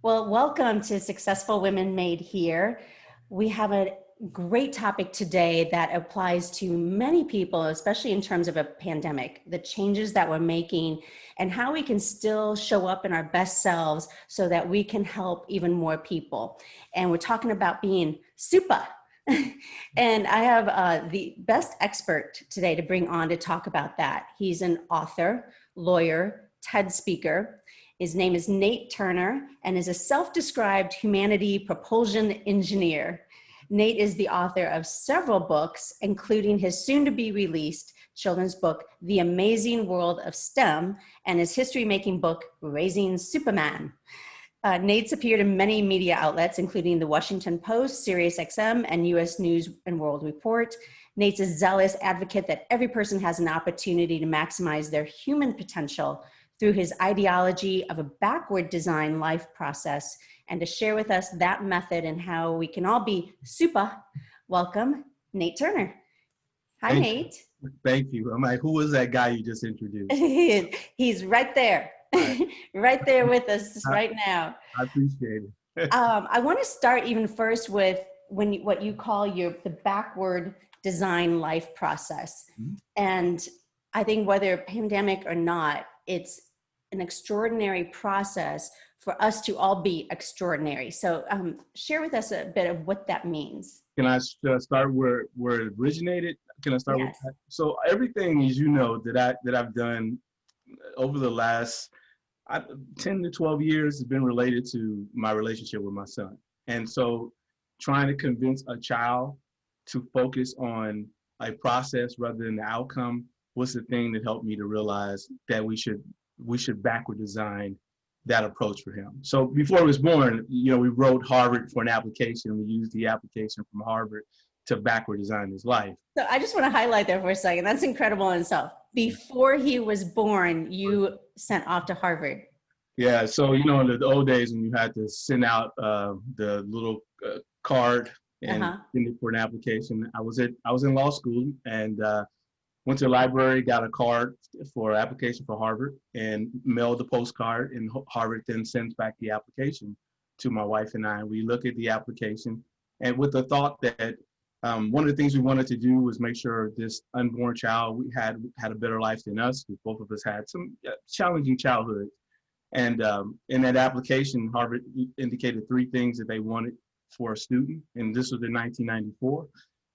Well, welcome to Successful Women Made Here. We have a great topic today that applies to many people, especially in terms of a pandemic, the changes that we're making and how we can still show up in our best selves so that we can help even more people. And we're talking about being super. And I have the best expert today to bring on to talk about that. He's an author, lawyer, TED speaker. His name is Nate Turner and is a self-described humanity propulsion engineer. Nate is the author of several books, including his soon-to-be released children's book, The Amazing World of STEM, and his history-making book, Raising Superman. Nate's appeared in many media outlets, including the Washington Post, SiriusXM, and U.S. News and World Report. Nate's a zealous advocate that every person has an opportunity to maximize their human potential through his ideology of a backward design life process, and to share with us that method and how we can all be super. Welcome, Nate Turner. Hi, Thank Nate. you. Thank you. I'm like, who was that guy you just introduced? He's right there, I, right there with us right now. I appreciate it. I want to start even first with what you call the backward design life process. And I think whether pandemic or not, it's an extraordinary process for us to all be extraordinary. So share with us a bit of what that means. Can I start where it originated? Can I start with Yes. that? So everything, as you know, that I've done over the last 10 to 12 years has been related to my relationship with my son. And so trying to convince a child to focus on a process rather than the outcome was the thing that helped me to realize that we should backward design that approach for him. So before he was born, we wrote Harvard for an application. We used the application from Harvard to backward design his life. So I just want to highlight there for a second. That's incredible in itself. Before he was born, you sent off to Harvard. Yeah, so in the old days when you had to send out the little card and send it for an application, I was in law school and went to the library, got a card for application for Harvard, and mailed the postcard. And Harvard then sends back the application to my wife and I. We look at the application, and with the thought that one of the things we wanted to do was make sure this unborn child had a better life than us, because both of us had some challenging childhoods. And in that application, Harvard indicated 3 things that they wanted for a student, and this was in 1994.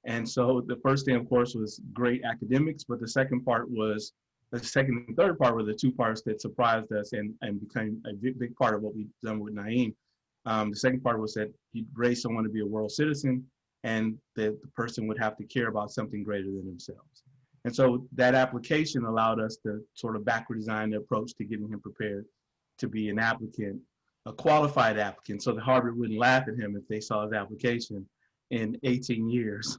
And so the first thing, of course, was great academics, but the second and third part were the 2 parts that surprised us and became a big part of what we've done with Naeem. The second part was that he'd raise someone to be a world citizen, and that the person would have to care about something greater than themselves. And so that application allowed us to sort of backward design the approach to getting him prepared to be an applicant, a qualified applicant, so that Harvard wouldn't laugh at him if they saw his application in 18 years.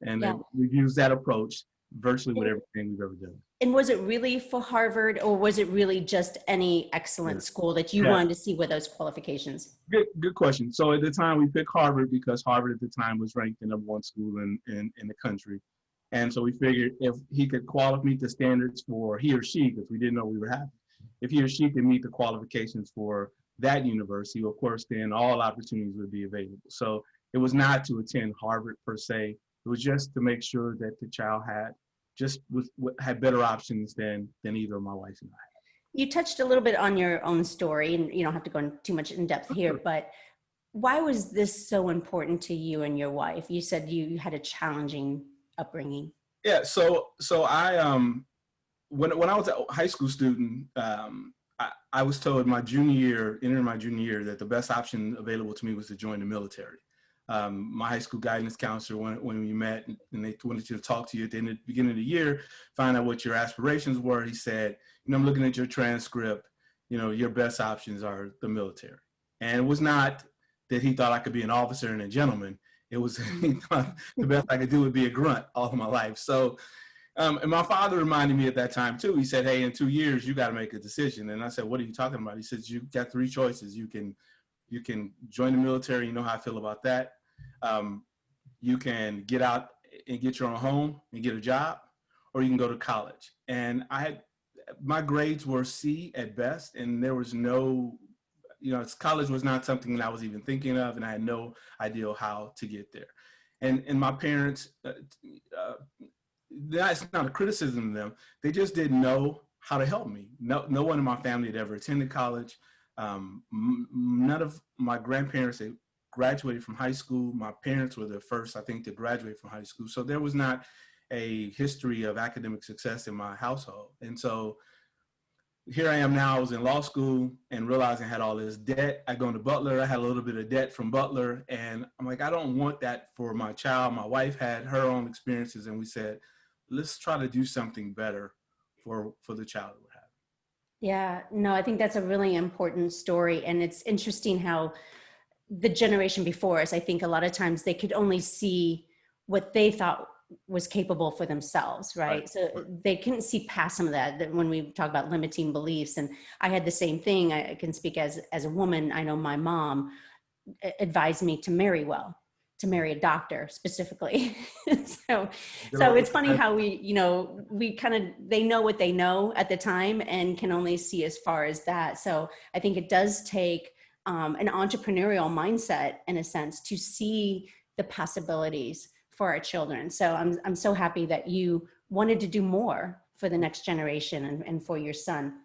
And then we've used that approach virtually with everything we've ever done. And was it really for Harvard, or was it really just any excellent school that you wanted to see with those qualifications? Good question. So at the time we picked Harvard because Harvard at the time was ranked the #1 school in the country. And so we figured if he could meet the standards for he or she, because we didn't know we were having, if he or she could meet the qualifications for that university, of course, then all opportunities would be available. So it was not to attend Harvard per se. It was just to make sure that the child had better options than either of my wife and I. You touched a little bit on your own story, and you don't have to go into too much in depth here, but why was this so important to you and your wife? You said you had a challenging upbringing. Yeah, so I when I was a high school student, I was told entering my junior year, that the best option available to me was to join the military. My high school guidance counselor, when we met and they wanted to talk to you at the beginning of the year, find out what your aspirations were, he said, I'm looking at your transcript, your best options are the military. And it was not that he thought I could be an officer and a gentleman. It was he thought the best I could do would be a grunt all of my life. So, and my father reminded me at that time too. He said, hey, in 2 years, you got to make a decision. And I said, what are you talking about? He says, you got 3 choices. You can join the military. You know how I feel about that. You can get out and get your own home and get a job, or you can go to college. And my grades were C at best, and there was no college was not something that I was even thinking of, and I had no idea how to get there. And my parents, that's not a criticism of them. They just didn't know how to help me. No one in my family had ever attended college. None of my grandparents had graduated from high school. My parents were the first, I think, to graduate from high school. So there was not a history of academic success in my household. And so here I am now. I was in law school and realizing I had all this debt. I go to Butler. I had a little bit of debt from Butler. And I'm like, I don't want that for my child. My wife had her own experiences. And we said, let's try to do something better for the child that we're having. Yeah, no, I think that's a really important story. And it's interesting how the generation before us, I think a lot of times they could only see what they thought was capable for themselves, right? So they couldn't see past some of that when we talk about limiting beliefs. And I had the same thing. I can speak as a woman. I know my mom advised me to marry well, to marry a doctor specifically. so it's funny how they know what they know at the time and can only see as far as that. So I think it does take an entrepreneurial mindset, in a sense, to see the possibilities for our children. So I'm so happy that you wanted to do more for the next generation and for your son.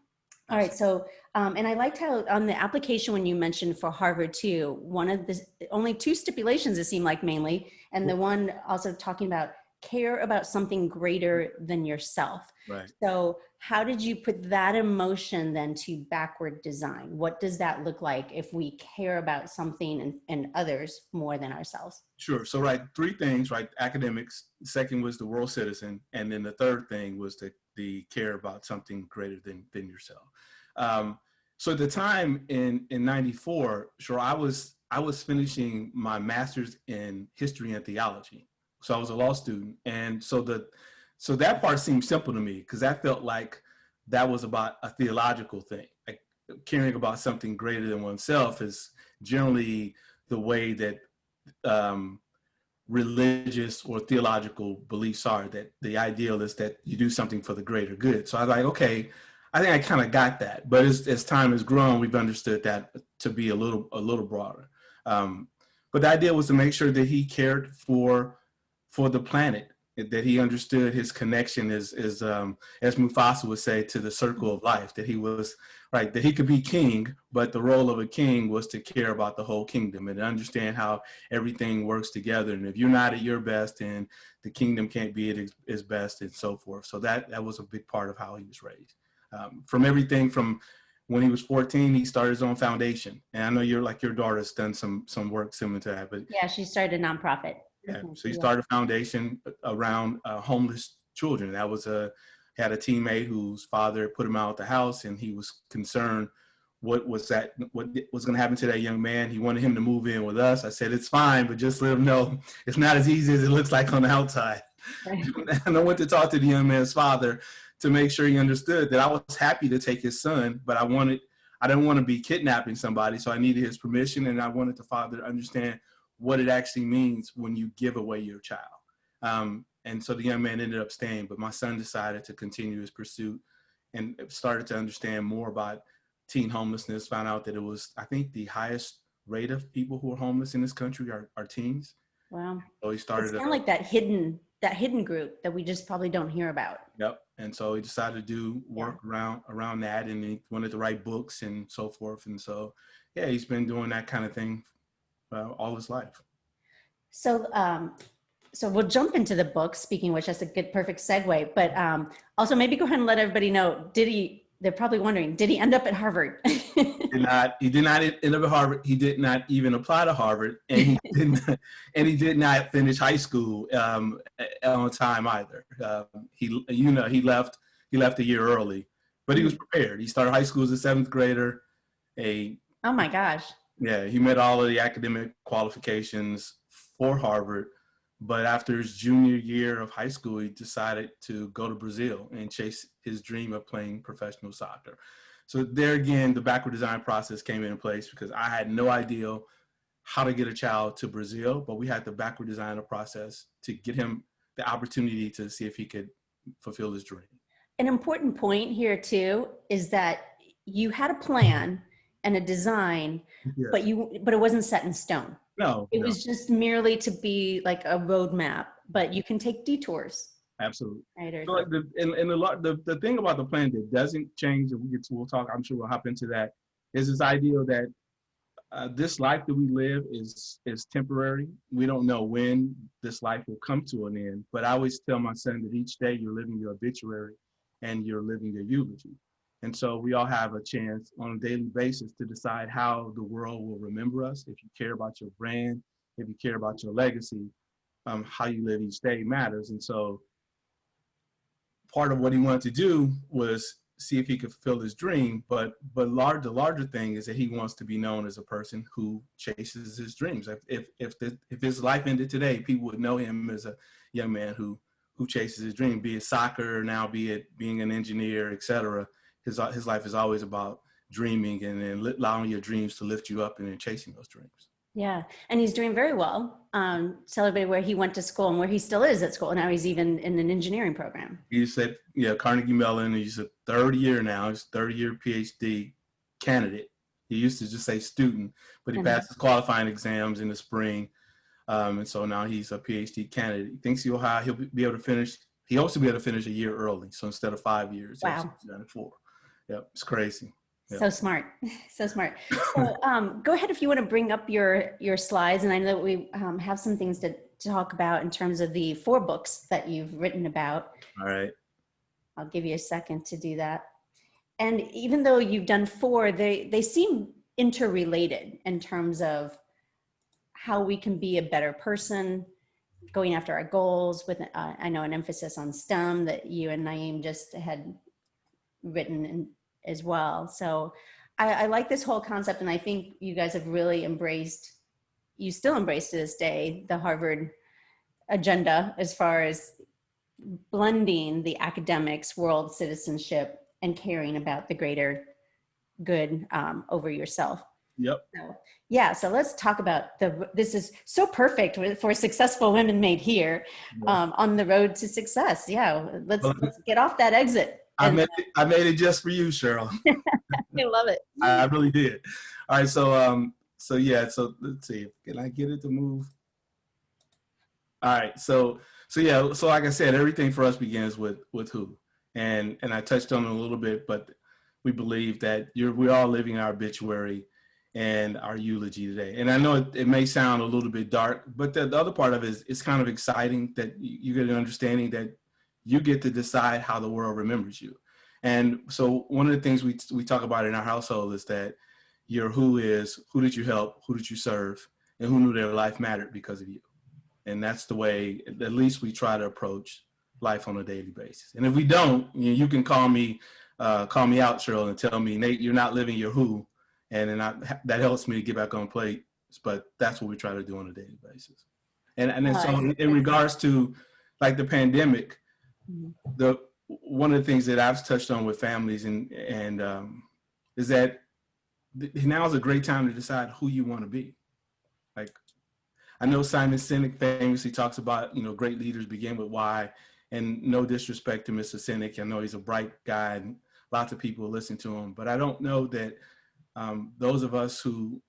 All right. So, and I liked how on the application, when you mentioned for Harvard too, one of the only two stipulations, it seemed like mainly, and the one also talking about care about something greater than yourself. Right. So how did you put that in motion then to backward design? What does that look like if we care about something and others more than ourselves? Sure. So, three things, academics. Second was the world citizen. And then the third thing was the care about something greater than yourself. So at the time in 94, sure, I was finishing my master's in history and theology. So I was a law student. And so that part seemed simple to me because that felt like that was about a theological thing. Like caring about something greater than oneself is generally the way that religious or theological beliefs are, that the ideal is that you do something for the greater good. So I was like, okay, I think I kind of got that. But as time has grown, we've understood that to be a little broader. But the idea was to make sure that he cared for the planet, that he understood his connection as Mufasa would say, to the circle of life, that he was that he could be king, but the role of a king was to care about the whole kingdom and understand how everything works together. And if you're not at your best, then the kingdom can't be at its best, and so forth. So that was a big part of how he was raised. From everything from when he was 14, he started his own foundation. And I know your daughter's done some work similar to that, but yeah, she started a nonprofit. Yeah, so he started a foundation around homeless children. That was had a teammate whose father put him out of the house, and he was concerned what was going to happen to that young man. He wanted him to move in with us. I said, it's fine, but just let him know it's not as easy as it looks like on the outside. Right. And I went to talk to the young man's father to make sure he understood that I was happy to take his son, but I didn't want to be kidnapping somebody, so I needed his permission, and I wanted the father to understand what it actually means when you give away your child. And so the young man ended up staying, but my son decided to continue his pursuit and started to understand more about teen homelessness, found out that it was, I think, the highest rate of people who are homeless in this country are teens. Wow. So he started. It's kind of like that hidden group that we just probably don't hear about. Yep. And so he decided to do work around that, and he wanted to write books and so forth. And so, yeah, he's been doing that kind of thing all his life. So, so we'll jump into the book, speaking of which, that's a good, perfect segue, but also maybe go ahead and let everybody know, they're probably wondering, did he end up at Harvard? He did not end up at Harvard. He did not even apply to Harvard, and he did not finish high school on time either. He left a year early, but he was prepared. He started high school as a seventh grader. Oh my gosh. Yeah, he met all of the academic qualifications for Harvard, but after his junior year of high school, he decided to go to Brazil and chase his dream of playing professional soccer. So there again, the backward design process came into place because I had no idea how to get a child to Brazil, but we had the backward design process to get him the opportunity to see if he could fulfill his dream. An important point here too is that you had a plan and a design, Yes. but it wasn't set in stone. No, It no, was just merely to be like a roadmap, but you can take detours. absolutely. Right? So like the thing about the plan that doesn't change, and we'll talk, I'm sure we'll hop into that, is this idea that this life that we live is temporary. We don't know when this life will come to an end. But I always tell my son that each day you're living your obituary and you're living your eulogy. And so we all have a chance on a daily basis to decide how the world will remember us. If you care about your brand, if you care about your legacy, how you live each day matters. And so part of what he wanted to do was see if he could fulfill his dream. But the larger thing is that he wants to be known as a person who chases his dreams. If his life ended today, people would know him as a young man who chases his dream, be it soccer, now be it being an engineer, etc. His life is always about dreaming and then allowing your dreams to lift you up and then chasing those dreams. Yeah. And he's doing very well. Celebrated where he went to school and where he still is at school. Now he's even in an engineering program. He's at Carnegie Mellon. He's a third year now. He's third year PhD candidate. He used to just say student, but he passed his qualifying exams in the spring. And so now he's a PhD candidate. He thinks he'll be able to finish. He hopes to be able to finish a year early. So instead of 5 years, wow, he's done it 4. Yep, it's crazy. Yep. So smart, so smart. So go ahead if you want to bring up your slides, and I know that we have some things to talk about in terms of the 4 books that you've written about. All right. I'll give you a second to do that. And even though you've done 4, they seem interrelated in terms of how we can be a better person, going after our goals with, I know, an emphasis on STEM that you and Naeem just had written as well. So I like this whole concept, and I think you guys have really you still embrace to this day, the Harvard agenda as far as blending the academics, world citizenship, and caring about the greater good over yourself. Yep. So, yeah, so let's talk about this is so perfect for successful women made here on the road to success. Yeah, let's get off that exit. I made it just for you, Cheryl. I love it. I really did. All right, so let's see. Can I get it to move? All right, so like I said, everything for us begins with who, and I touched on it a little bit, but we believe that we're all living our obituary and our eulogy today. And I know it may sound a little bit dark, but the other part of it is it's kind of exciting that you get an understanding that you get to decide how the world remembers you. And so one of the things we talk about in our household is that your who is, who did you help, who did you serve, and who knew their life mattered because of you. And that's the way, at least we try to approach life on a daily basis. And if we don't, you can call me out, Cheryl, and tell me, Nate, you're not living your who. And then that helps me to get back on plate. But that's what we try to do on a daily basis. And then so in regards to like the pandemic, one of the things that I've touched on with families and is that now is a great time to decide who you want to be. Like, I know Simon Sinek famously talks about, great leaders begin with why, and no disrespect to Mr. Sinek. I know he's a bright guy and lots of people listen to him, but I don't know that those of us who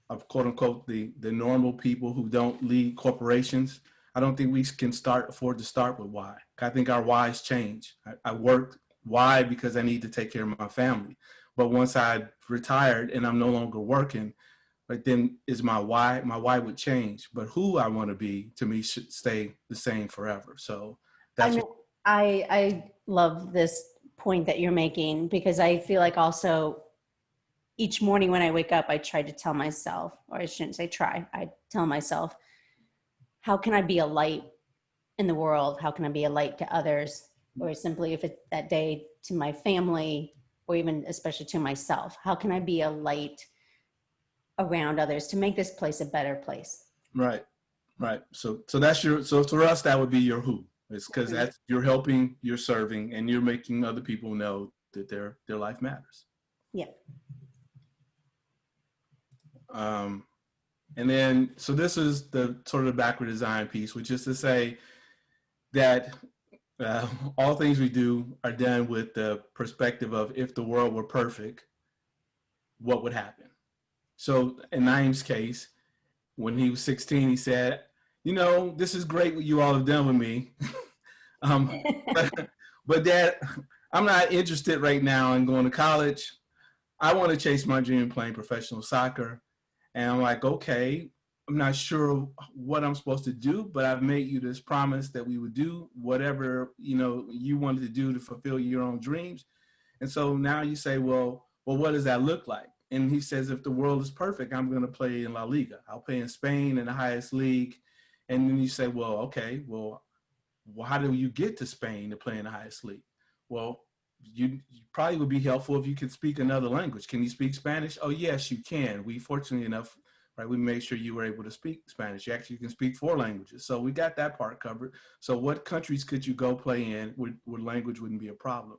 are quote unquote the normal people who don't lead corporations, I don't think we can afford to start with why. I think our whys change. I worked why because I need to take care of my family. But once I retired and I'm no longer working, like then is my why would change. But who I want to be, to me, should stay the same forever. So that's I love this point that you're making, because I feel like also each morning when I wake up, I try to tell myself, or I shouldn't say try, I tell myself, how can I be a light in the world? How can I be a light to others? Or simply if it's that day to my family, or even especially to myself, how can I be a light around others to make this place a better place? Right. So that's so for us, that would be your who. It's because that's, you're helping, you're serving, and you're making other people know that their life matters. Yeah. And then, so this is the sort of backward design piece, which is to say that all things we do are done with the perspective of if the world were perfect, what would happen. So in Naeem's case, when he was 16, he said, you know, this is great what you all have done with me. but, but Dad, I'm not interested right now in going to college. I want to chase my dream of playing professional soccer. And I'm like, okay, I'm not sure what I'm supposed to do, but I've made you this promise that we would do whatever, you know, you wanted to do to fulfill your own dreams. And so now you say, well, what does that look like? And he says, if the world is perfect, I'm going to play in La Liga. I'll play in Spain in the highest league. And then you say, well, okay, well, how do you get to Spain to play in the highest league? Well, you probably would be helpful if you could speak another language. Can you speak Spanish? Oh, yes, you can. We, fortunately enough, right, we made sure you were able to speak Spanish. You actually can speak 4 languages. So we got that part covered. So what countries could you go play in where language wouldn't be a problem?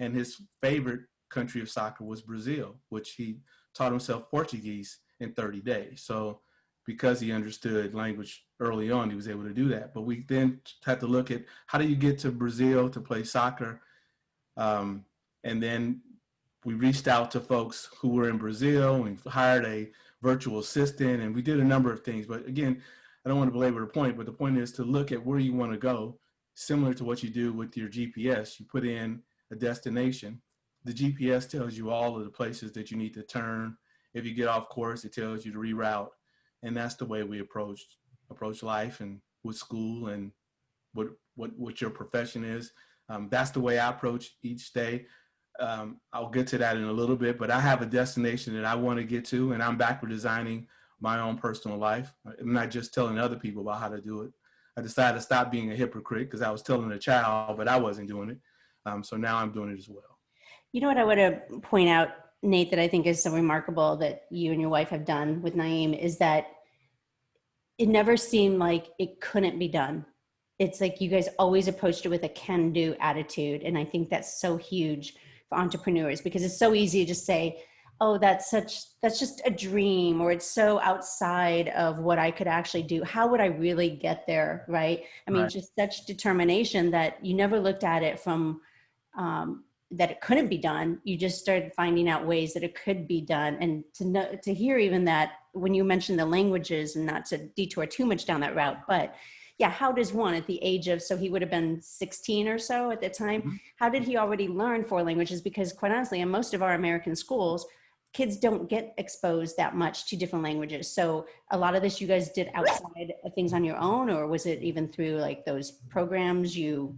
And his favorite country of soccer was Brazil, which he taught himself Portuguese in 30 days. So because he understood language early on, he was able to do that. But we then had to look at how do you get to Brazil to play soccer? And then we reached out to folks who were in Brazil and hired a virtual assistant, and we did a number of things. But again, I don't want to belabor the point, but the point is to look at where you want to go, similar to what you do with your GPS. You put in a destination. The GPS tells you all of the places that you need to turn. If you get off course, it tells you to reroute. And that's the way we approach life and with school and what your profession is. That's the way I approach each day. I'll get to that in a little bit, but I have a destination that I want to get to, and I'm backward designing my own personal life. I'm not just telling other people about how to do it. I decided to stop being a hypocrite because I was telling a child, but I wasn't doing it. So now I'm doing it as well. You know what I want to point out, Nate, that I think is so remarkable that you and your wife have done with Naeem is that it never seemed like it couldn't be done. It's like you guys always approached it with a can-do attitude. And I think that's so huge for entrepreneurs because it's so easy to just say, oh, that's just a dream, or it's so outside of what I could actually do. How would I really get there, right? I mean, just such determination that you never looked at it from that it couldn't be done. You just started finding out ways that it could be done. And to hear even that when you mentioned the languages, and not to detour too much down that route, but yeah, how does one at the age of, so he would have been 16 or so at the time, how did he already learn 4 languages? Because quite honestly, in most of our American schools, kids don't get exposed that much to different languages. So a lot of this you guys did outside of things on your own, or was it even through like those programs you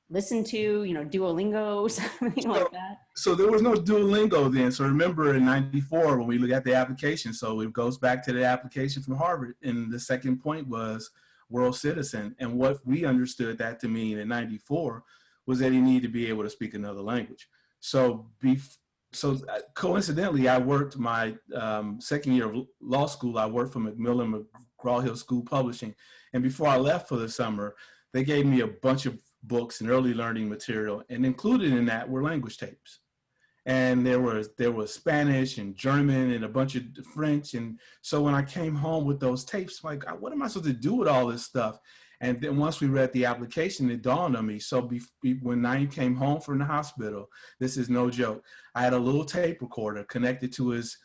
listen to, you know, Duolingo, something like that? So there was no Duolingo then. So remember in 94 when we look at the application, so it goes back to the application from Harvard. And the second point was world citizen. And what we understood that to mean in 94 was that he needed to be able to speak another language. So coincidentally, I worked my second year of law school. I worked for Macmillan McGraw-Hill School Publishing. And before I left for the summer, they gave me a bunch of books and early learning material, and included in that were language tapes. And there was Spanish and German and a bunch of French. And so when I came home with those tapes, like, what am I supposed to do with all this stuff? And then once we read the application, it dawned on me. So when Naeem came home from the hospital, this is no joke, I had a little tape recorder connected to his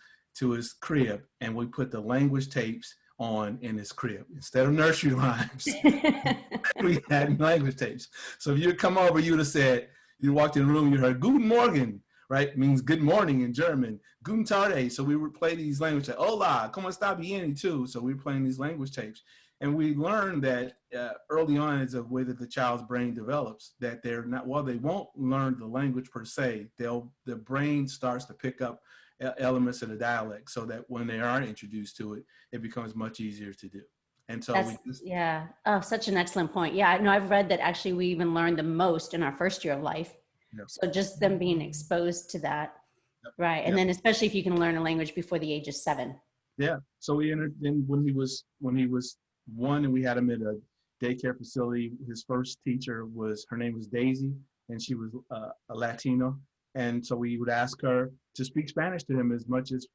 crib, and we put the language tapes on in his crib. Instead of nursery rhymes, we had language tapes. So if you'd come over, you would have said, you walked in the room, you heard Guten Morgen, right? Means good morning in German. Guten Tag. So we would play these language tapes. Hola, como está bien too. So we were playing these language tapes. And we learned that early on is a way that the child's brain develops, that they're not, while they won't learn the language per se, the brain starts to pick up elements of the dialect so that when they are introduced to it, it becomes much easier to do. And so yeah. Oh, such an excellent point. Yeah, no, I've read that actually we even learned the most in our first year of life. Yep. So just them being exposed to that. Yep. Right. And then especially if you can learn a language before the age of 7. Yeah. So we entered in when he was 1, and we had him at a daycare facility. His first teacher her name was Daisy, and she was a Latino. And so we would ask her to speak Spanish to him as much as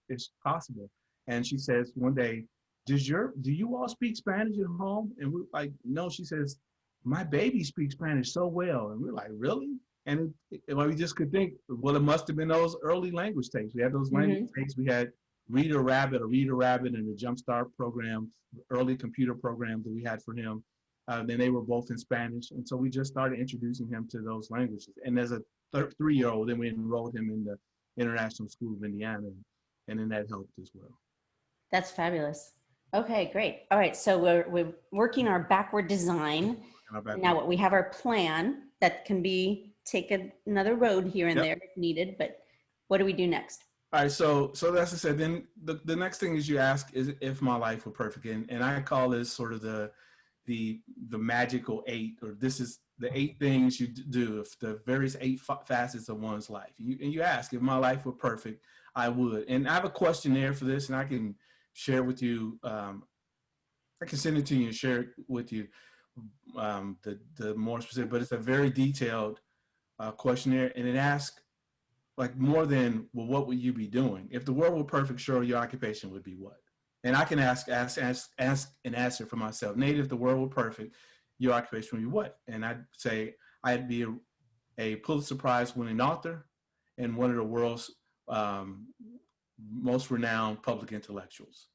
possible. And she says one day, do you all speak Spanish at home? And we're like, no. She says, my baby speaks Spanish so well. And we're like, really? And well, we just could think, well, it must have been those early language tapes. We had those language tapes. We had Reader Rabbit, and the Jumpstart program, early computer programs that we had for him. Then they were both in Spanish. And so we just started introducing him to those languages. And as a 3-year-old, then we enrolled him in the International School of Indiana. And then that helped as well. That's fabulous. Okay, great. All right, so we're working our backward design. Now we have our plan that can be take another road here and there if needed, but what do we do next? All right, so as I said, then the next thing is you ask is if my life were perfect, and I call this sort of the magical 8, or this is the 8 things you do, if the various 8 facets of one's life. You ask, if my life were perfect, I would. And I have a questionnaire for this, and I can share with you. I can send it to you and share it with you, the more specific. But it's a very detailed questionnaire, and it asks like more than, well, what would you be doing if the world were perfect? Sure, your occupation would be what? And I can ask and answer for myself. Nate, if the world were perfect, your occupation would be what? And I'd say I'd be a Pulitzer Prize winning author and one of the world's most renowned public intellectuals.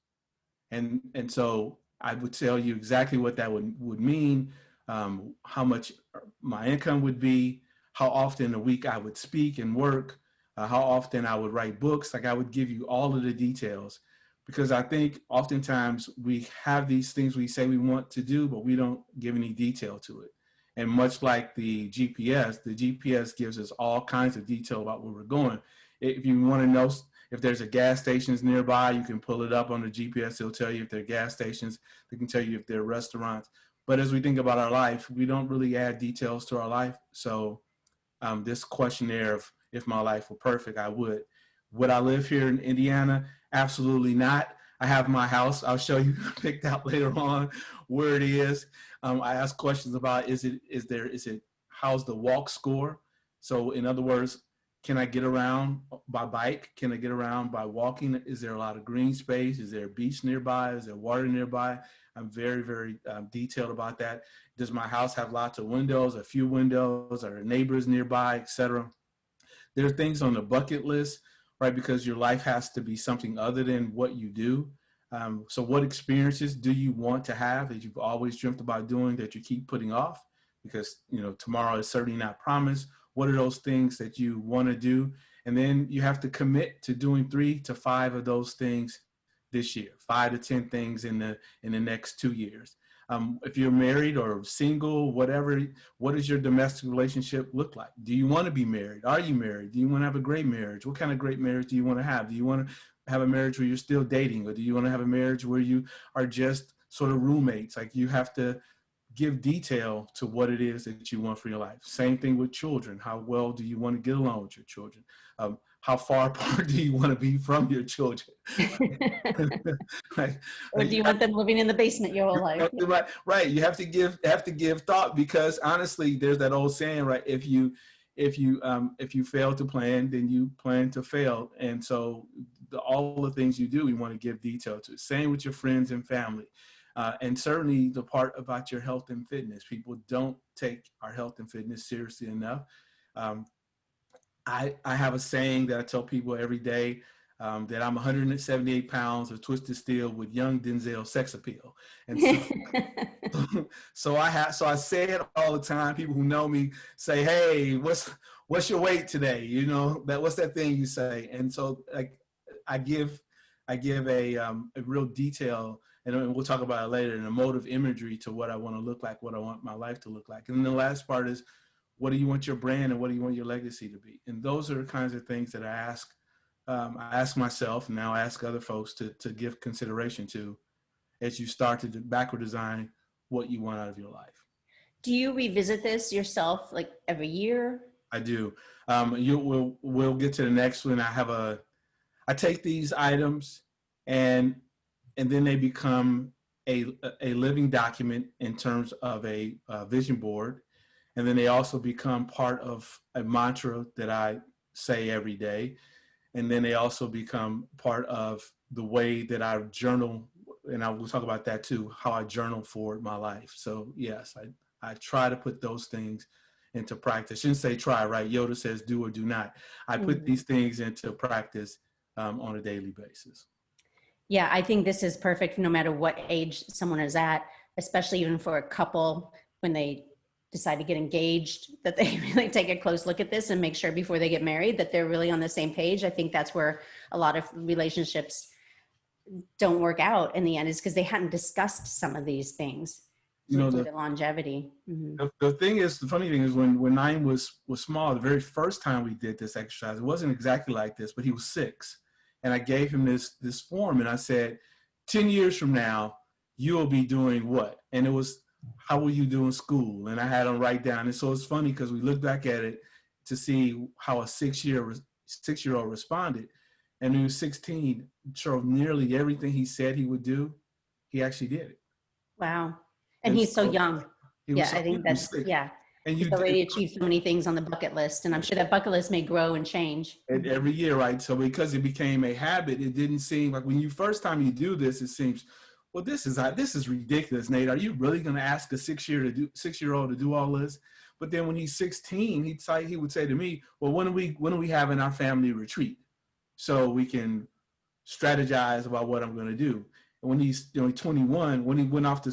And so I would tell you exactly what that would mean, how much my income would be, how often a week I would speak and work, how often I would write books. Like, I would give you all of the details, because I think oftentimes we have these things we say we want to do, but we don't give any detail to it. And much like the GPS gives us all kinds of detail about where we're going. If you want to know if there's a gas stations nearby, you can pull it up on the GPS. It'll tell you if there are gas stations. They can tell you if there are restaurants. But as we think about our life, we don't really add details to our life. So this questionnaire of if my life were perfect, I would. Would I live here in Indiana? Absolutely not. I have my house. I'll show you picked out later on where it is. I ask questions about, how's the walk score? So in other words, can I get around by bike? Can I get around by walking? Is there a lot of green space? Is there a beach nearby? Is there water nearby? I'm very, very detailed about that. Does my house have lots of windows, a few windows? Are there neighbors nearby, etc.? There are things on the bucket list, right? Because your life has to be something other than what you do. So what experiences do you want to have that you've always dreamt about doing that you keep putting off? Because, tomorrow is certainly not promised. What are those things that you want to do? And then you have to commit to doing 3 to 5 of those things this year, 5 to 10 things in the next 2 years. If you're married or single, whatever, what does your domestic relationship look like? Do you want to be married? Are you married? Do you want to have a great marriage? What kind of great marriage do you want to have? Do you want to have a marriage where you're still dating, or do you want to have a marriage where you are just sort of roommates? Like, you have to give detail to what it is that you want for your life. Same thing with children. How well do you want to get along with your children? How far apart do you want to be from your children? Or do you want them living in the basement your whole life? Right. You have to give thought, because honestly, there's that old saying, right? If you fail to plan, then you plan to fail. And so all the things you do, we want to give detail to. Same with your friends and family. And certainly the part about your health and fitness. People don't take our health and fitness seriously enough. I have a saying that I tell people every day, that I'm 178 pounds of twisted steel with young Denzel sex appeal. And so, I say it all the time. People who know me say, hey, what's your weight today? What's that thing you say? And so, like, I give a real detail, and we'll talk about it later, an emotive imagery to what I want to look like, what I want my life to look like. And then the last part is, what do you want your brand and what do you want your legacy to be? And those are the kinds of things that I ask myself, and now I ask other folks to give consideration to as you start to backward design what you want out of your life. Do you revisit this yourself, like every year? I do. We'll get to the next one. I take these items and then they become a living document in terms of a vision board. And then they also become part of a mantra that I say every day. And then they also become part of the way that I journal, and I will talk about that too, how I journal for my life. So yes, I try to put those things into practice. I shouldn't say try, right? Yoda says do or do not. I put these things into practice on a daily basis. Yeah, I think this is perfect no matter what age someone is at, especially even for a couple when they decide to get engaged, that they really take a close look at this and make sure before they get married that they're really on the same page. I think that's where a lot of relationships don't work out in the end, is because they hadn't discussed some of these things You know, for the longevity. the thing is, the funny thing is when Naeem was small, the very first time we did this exercise, it wasn't exactly like this, but he was 6. And I gave him this form and I said, 10 years from now, you'll be doing what? And it was, how will you do in school? And I had him write down. And so it's funny because we look back at it to see how a 6-year-old responded. And he was 16, so nearly everything he said he would do, he actually did it. Wow. And he's so young. Yeah, I think that's, yeah. And he's already achieved so many things on the bucket list, and I'm sure that bucket list may grow and change. And every year, right? So because it became a habit, it didn't seem like when you first time you do this, it seems, well, this is ridiculous, Nate. Are you really going to ask a 6-year-old to do all this? But then when he's 16, he would say to me, well, when are we having our family retreat so we can strategize about what I'm going to do? And when he's 21, when he went off to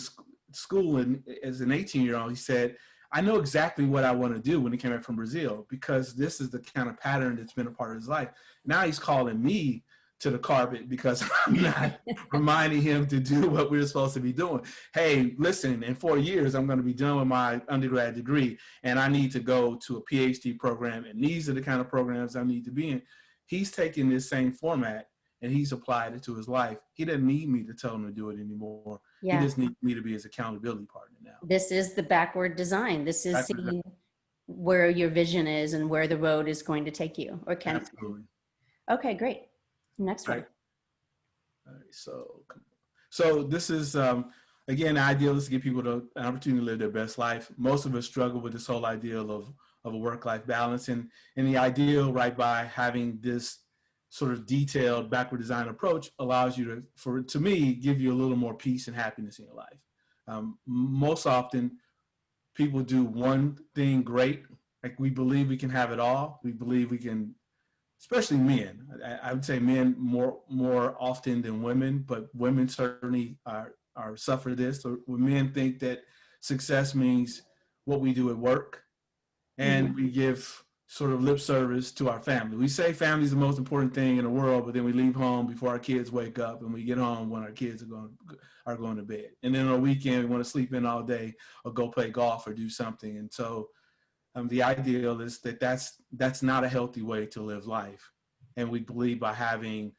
school and as an 18-year-old, he said, I know exactly what I want to do when he came back from Brazil, because this is the kind of pattern that's been a part of his life. Now he's calling me to the carpet because I'm not reminding him to do what we're supposed to be doing. Hey, listen, in 4 years, I'm going to be done with my undergrad degree and I need to go to a PhD program. And these are the kind of programs I need to be in. He's taking this same format and he's applied it to his life. He doesn't need me to tell him to do it anymore. Yeah. He just needs me to be his accountability partner now. This is the backward design. This is seeing where your vision is and where the road is going to take you, or can. Absolutely. Okay, great. Next one. All right, so this is, again, the ideal is to give people an opportunity to live their best life. Most of us struggle with this whole ideal of a work-life balance, and the ideal, right, by having this sort of detailed backward design approach allows you to me, give you a little more peace and happiness in your life. Most often people do one thing great. Like we believe we can have it all. We believe we can, especially men. I would say men more often than women, but women certainly suffer this. So when men think that success means what we do at work, and we give sort of lip service to our family. We say family is the most important thing in the world, but then we leave home before our kids wake up, and we get home when our kids are going to bed. And then on a weekend, we want to sleep in all day or go play golf or do something. And so the ideal is that's not a healthy way to live life. And we believe by having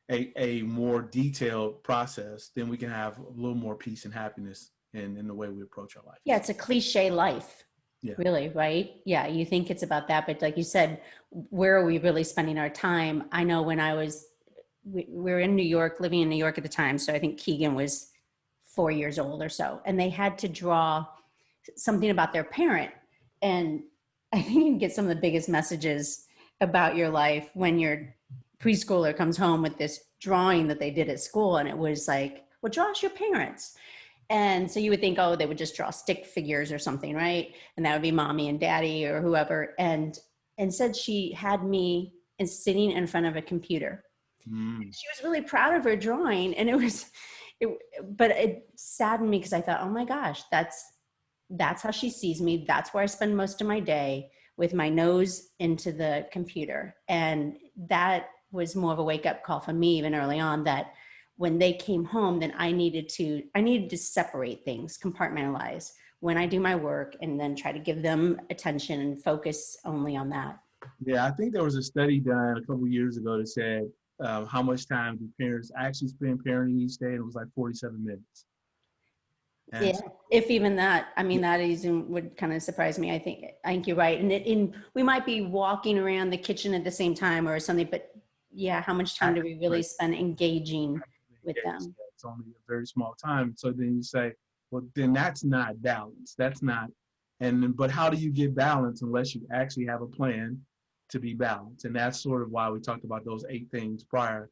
a more detailed process, then we can have a little more peace and happiness in the way we approach our life. Yeah, it's a cliche life. Yeah. Really, right? Yeah, you think it's about that, but like you said, where are we really spending our time? I know when we were in New York, living in New York at the time, so I think Keegan was 4 years old or so, and they had to draw something about their parent. And I think you can get some of the biggest messages about your life when your preschooler comes home with this drawing that they did at school, and it was like, well, draw us your parents. And so you would think, oh, they would just draw stick figures or something, right? And that would be mommy and daddy or whoever. And instead she had me sitting in front of a computer. She was really proud of her drawing. And but it saddened me because I thought, oh my gosh, that's how she sees me. That's where I spend most of my day, with my nose into the computer. And that was more of a wake up call for me even early on, that when they came home, then I needed to separate things, compartmentalize when I do my work, and then try to give them attention and focus only on that. Yeah, I think there was a study done a couple of years ago that said how much time do parents actually spend parenting each day, and it was like 47 minutes. And yeah, if even that. I mean, that even would kind of surprise me. I think you're right. And we might be walking around the kitchen at the same time or something, but yeah, how much time do we really spend engaging with them? It's only a very small time. So then you say, well, then that's not balance. That's not. But how do you get balance unless you actually have a plan to be balanced? And that's sort of why we talked about those 8 things prior,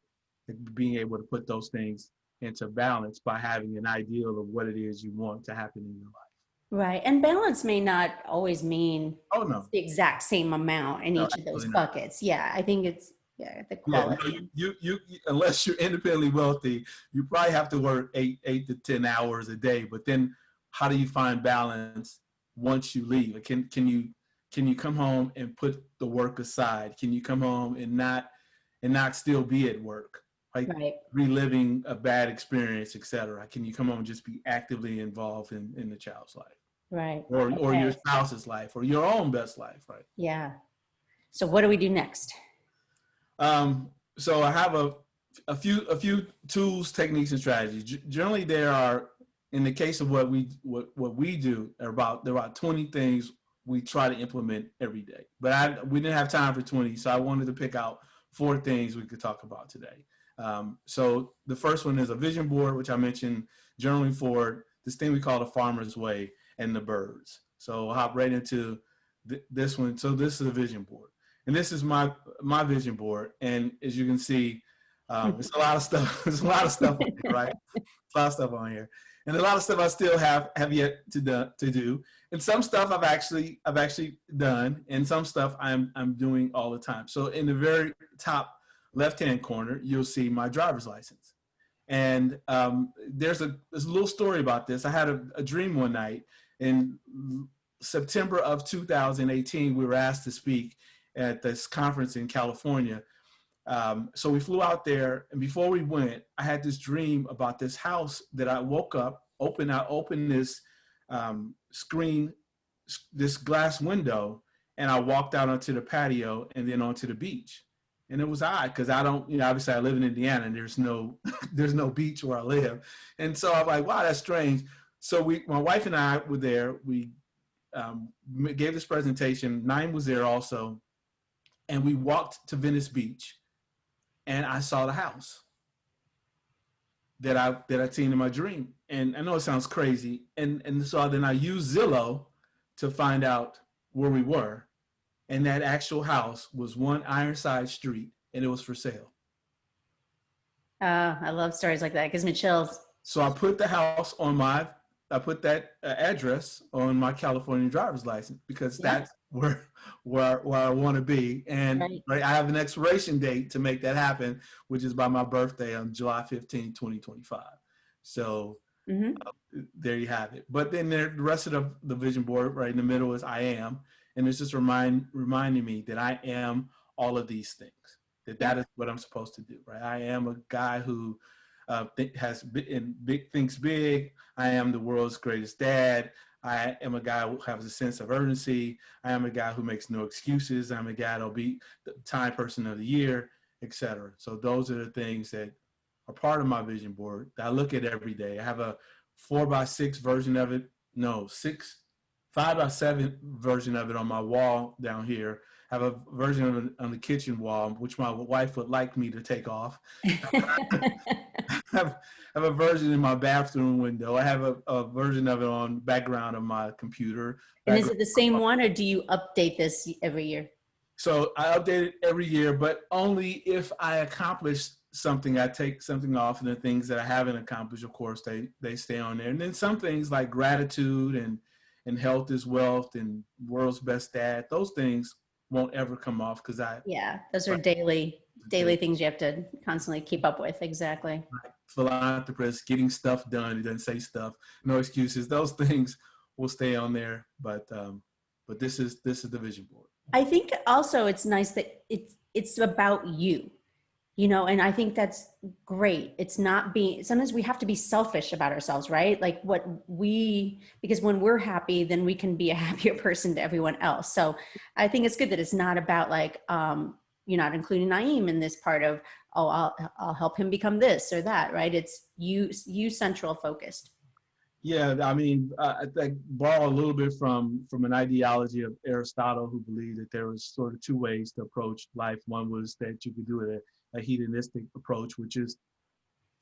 being able to put those things into balance by having an ideal of what it is you want to happen in your life. Right. And balance may not always mean Oh it's no, the exact same amount in no, each of those absolutely not. buckets. Yeah. I think it's, yeah, the Yeah, no, quality. unless you're independently wealthy, you probably have to work 8 to 10 hours a day. But then, how do you find balance once you leave? Can you come home and put the work aside? Can you come home and not still be at work, like Right. reliving a bad experience, etc.? Can you come home and just be actively involved in the child's life, Right. or your Okay. spouse's life, or your own best life, right? Yeah. So what do we do next? So I have a few tools, techniques, and strategies. Generally, there are, in the case of what we do, there are about 20 things we try to implement every day. But we didn't have time for 20, so I wanted to pick out 4 things we could talk about today. So the first one is a vision board, which I mentioned, journaling for this thing we call the farmer's way and the birds. So I'll hop right into this one. So this is a vision board, and this is my vision board. And as you can see, it's a lot of stuff. There's a lot of stuff on here, right? A lot of stuff on here, and a lot of stuff I still have yet to do. And some stuff I've actually done, and some stuff I'm doing all the time. So in the very top left-hand corner, you'll see my driver's license. And there's a little story about this. I had a dream one night in September of 2018. We were asked to speak at this conference in California. So we flew out there, and before we went, I had this dream about this house that I woke up, I opened this screen, this glass window, and I walked out onto the patio and then onto the beach. And it was odd because I don't, obviously I live in Indiana and there's no, there's no beach where I live. And so I'm like, wow, that's strange. So my wife and I were there. We gave this presentation. Naeem was there also. And we walked to Venice Beach, and I saw the house that I'd seen in my dream. And I know it sounds crazy. And so then I used Zillow to find out where we were. And that actual house was 1 Ironside Street, and it was for sale. I love stories like that. It gives me chills. So I put the house on I put that address on my California driver's license because Yeah. that's where I want to be. And Right. right, I have an expiration date to make that happen, which is by my birthday on July 15, 2025. So Mm-hmm. there you have it. But then the rest of the vision board right in the middle is I am. And it's just reminding me that I am all of these things, that Yep. is what I'm supposed to do, right? I am a guy who thinks big. I am the world's greatest dad. I am a guy who has a sense of urgency. I am a guy who makes no excuses. I'm a guy that'll be the Time Person of the Year, etc. So those are the things that are part of my vision board that I look at every day. I have a 4x6 version of it. No, 5x7 version of it on my wall down here. I have a version of it on the kitchen wall, which my wife would like me to take off. Have a version in my bathroom window. I have a version of it on background of my computer. And is it the same one, or do you update this every year? So I update it every year, but only if I accomplish something. I take something off, and the things that I haven't accomplished, of course, they stay on there. And then some things like gratitude and health is wealth and world's best dad, those things won't ever come off because Yeah, those are daily things you have to constantly keep up with. Exactly. philanthropist, getting stuff done. He doesn't say stuff, no excuses. Those things will stay on there. But this is the vision board. I think also it's nice that it's about you, and I think that's great. It's not being, sometimes we have to be selfish about ourselves, right? Like because when we're happy, then we can be a happier person to everyone else. So I think it's good that it's not about like, you're not including Naeem in this part of, oh, I'll help him become this or that, right? It's you central focused. Yeah, I mean, I borrow a little bit from an ideology of Aristotle, who believed that there was sort of 2 ways to approach life. One was that you could do it a hedonistic approach, which is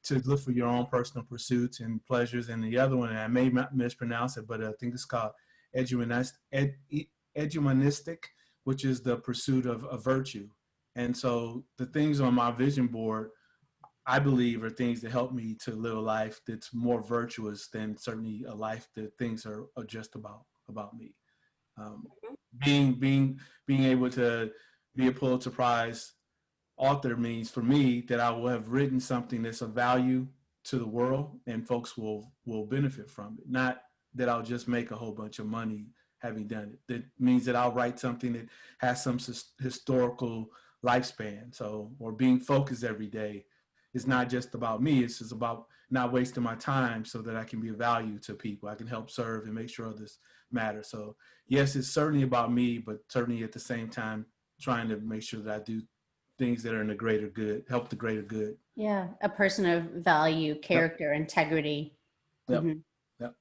to look for your own personal pursuits and pleasures, and the other one, and I may mispronounce it, but I think it's called edumanistic, which is the pursuit of virtue. And so the things on my vision board, I believe are things that help me to live a life that's more virtuous than certainly a life that things are just about me. Um, being able to be a Pulitzer Prize author means for me that I will have written something that's of value to the world and folks will benefit from it. Not that I'll just make a whole bunch of money having done it. That means that I'll write something that has some historical lifespan. So, or being focused every day is not just about me. It's just about not wasting my time so that I can be of value to people. I can help serve and make sure others matter. So yes, it's certainly about me, but certainly at the same time, trying to make sure that I do things that are in the greater good, help the greater good. Yeah, a person of value, character, yep. Integrity. Yep. Mm-hmm. Yep.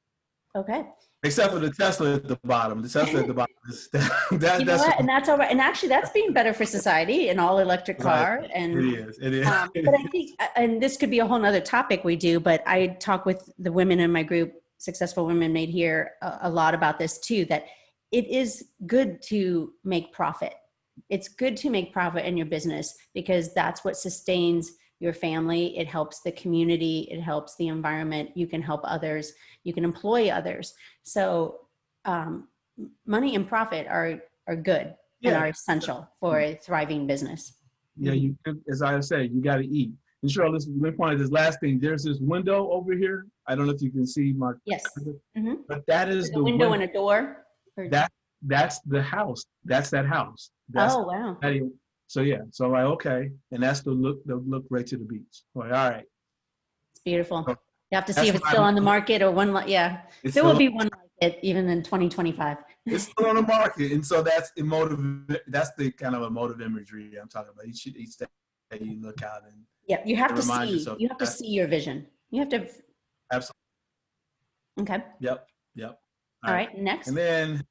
Okay. Except for the Tesla at the bottom. The Tesla at the bottom is you know what? And that's all right. And actually, that's being better for society, an all electric car. Right. And it is. It is. But I think, and this could be a whole nother topic we do, but I talk with the women in my group, Successful Women Made Here, a lot about this too, that it is good to make profit. It's good to make profit in your business because that's what sustains your family. It helps the community. It helps the environment. You can help others. You can employ others. So money and profit are good and are essential for a thriving business. Yeah, you, as I said, you got to eat. And Cheryl, let me point out this last thing. There's this window over here. I don't know if you can see my. Yes. Mm-hmm. But that is the window and a door. That's the house. That's that house. That's oh wow. So yeah. So like okay, and that's the look right to the beach. Like, all right. It's beautiful. So, you have to see if it's still on the market or one. Yeah, there will be one like it even in 2025. It's still on the market, and so that's emotive. That's the kind of emotive imagery I'm talking about. Each day you look out and you have to see. You have to see your vision. You have to. Absolutely. Okay. Yep. All right. Next. And then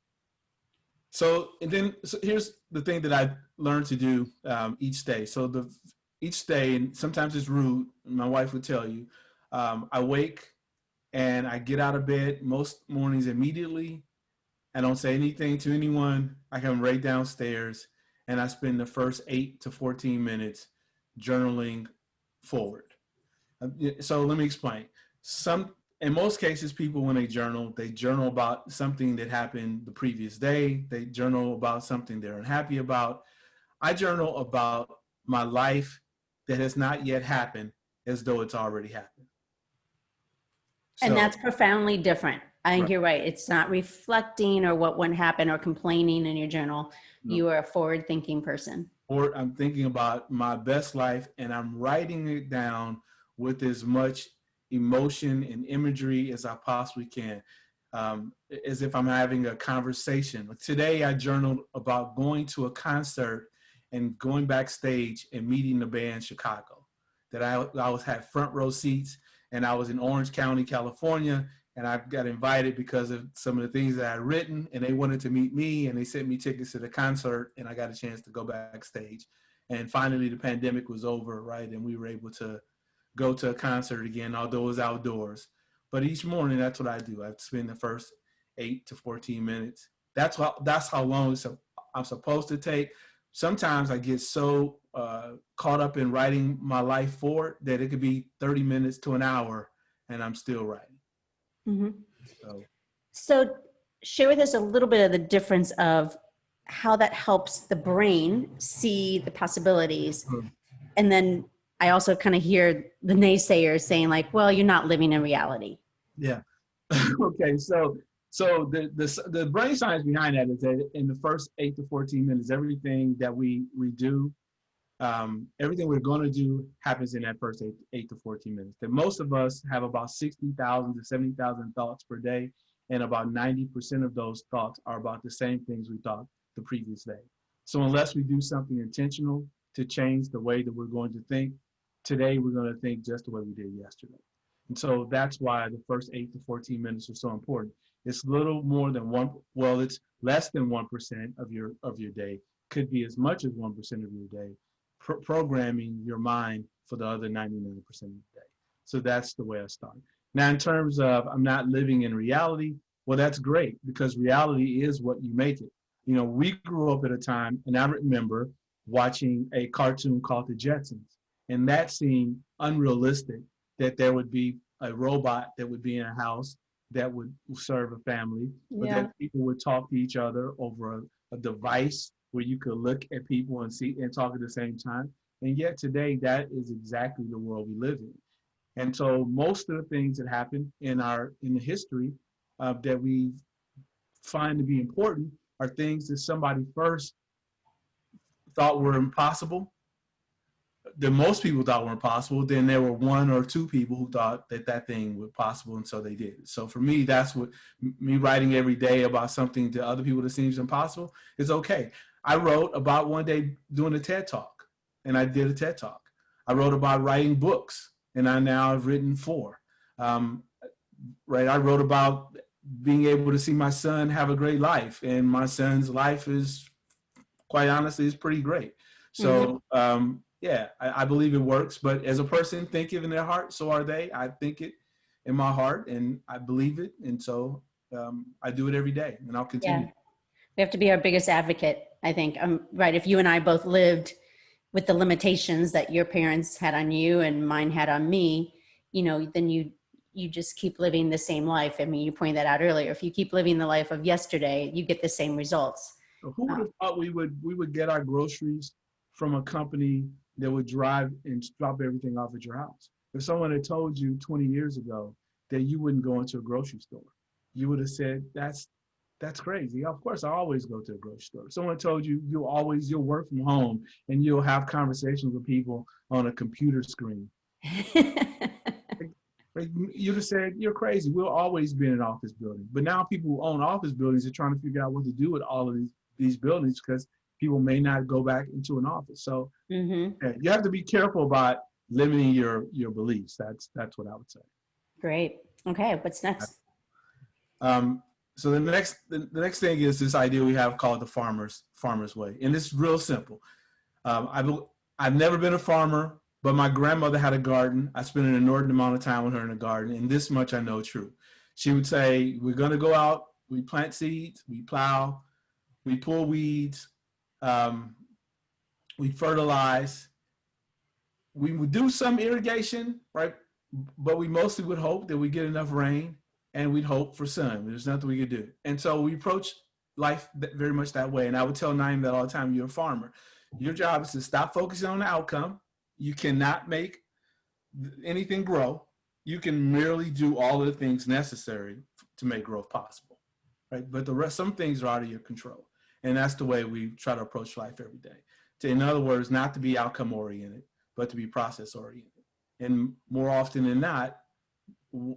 here's the thing that I learned to do each day. So each day, and sometimes it's rude. My wife would tell you, I wake and I get out of bed most mornings immediately. I don't say anything to anyone. I come right downstairs and I spend the first 8 to 14 minutes journaling forward. So let me explain. In most cases, people, when they journal about something that happened the previous day. They journal about something they're unhappy about. I journal about my life that has not yet happened as though it's already happened. And that's profoundly different. I think you're right. It's not reflecting or what wouldn't happen or complaining in your journal. No. You are a forward-thinking person. Or I'm thinking about my best life and I'm writing it down with as much emotion and imagery as I possibly can, as if I'm having a conversation. Today I journaled about going to a concert and going backstage and meeting the band Chicago. That I had front row seats, and I was in Orange County, California, and I got invited because of some of the things that I had written, and they wanted to meet me, and they sent me tickets to the concert, and I got a chance to go backstage. And finally the pandemic was over, right? And we were able to go to a concert again, although it was outdoors. But each morning, that's what I do. I spend the first 8 to 14 minutes. That's how long I'm supposed to take. Sometimes I get so caught up in writing my life forward that it could be 30 minutes to an hour, and I'm still writing. Mm-hmm. So share with us a little bit of the difference of how that helps the brain see the possibilities. Mm-hmm. And then I also kind of hear the naysayers saying like, well, you're not living in reality. Yeah. Okay. So the brain science behind that is that in the first 8 to 14 minutes, everything that we do, everything we're going to do happens in that first 8 to 14 minutes. That most of us have about 60,000 to 70,000 thoughts per day. And about 90% of those thoughts are about the same things we thought the previous day. So unless we do something intentional to change the way that we're going to think, today we're going to think just the way we did yesterday. And so that's why the first 8 to 14 minutes are so important. It's little more than it's less than 1% of your day. Could be as much as 1% of your day, programming your mind for the other 99% of the day. So that's the way I start. Now, in terms of I'm not living in reality, well, that's great because reality is what you make it. You know, we grew up at a time, and I remember watching a cartoon called The Jetsons. And that seemed unrealistic, that there would be a robot that would be in a house that would serve a family, but Yeah. that people would talk to each other over a device where you could look at people and see and talk at the same time. And yet today, that is exactly the world we live in. And so most of the things that happen in the history that we find to be important are things that somebody first thought were impossible, that most people thought were impossible. Then there were one or two people who thought that that thing was possible, and so they did it. So for me, that's what me writing every day about something to other people that seems impossible is okay. I wrote about one day doing a TED Talk, and I did a TED Talk. I wrote about writing books, and I now have written 4. Right, I wrote about being able to see my son have a great life, and my son's life is, quite honestly, is pretty great. So yeah, I believe it works. But as a person think it in their heart, so are they. I think it in my heart, and I believe it, and so I do it every day, and I'll continue. Yeah. We have to be our biggest advocate, I think. Right. If you and I both lived with the limitations that your parents had on you and mine had on me, you know, then you just keep living the same life. I mean, you pointed that out earlier. If you keep living the life of yesterday, you get the same results. So who would have thought we would get our groceries from a company that would drive and drop everything off at your house? If someone had told you 20 years ago that you wouldn't go into a grocery store, you would have said, that's crazy. Of course, I always go to a grocery store. If someone told you you'll work from home and you'll have conversations with people on a computer screen, you'd have said, you're crazy. We'll always be in an office building. But now people who own office buildings are trying to figure out what to do with all of these buildings, because people may not go back into an office. So yeah, you have to be careful about limiting your beliefs. That's what I would say. Great. Okay, what's next? So the next thing is this idea we have called the farmer's way, and it's real simple. I've never been a farmer, but my grandmother had a garden. I spent an inordinate amount of time with her in the garden, and this much I know true. She would say, we're going to go out, we plant seeds, we plow, we pull weeds, we fertilize, we would do some irrigation, right? But we mostly would hope that we get enough rain, and we'd hope for sun. There's nothing we could do. And so we approach life very much that way. And I would tell Naeem that all the time. You're a farmer. Your job is to stop focusing on the outcome. You cannot make anything grow. You can merely do all of the things necessary to make growth possible, right? But the rest, some things are out of your control. And that's the way we try to approach life every day. In other words, not to be outcome oriented, but to be process oriented. And more often than not,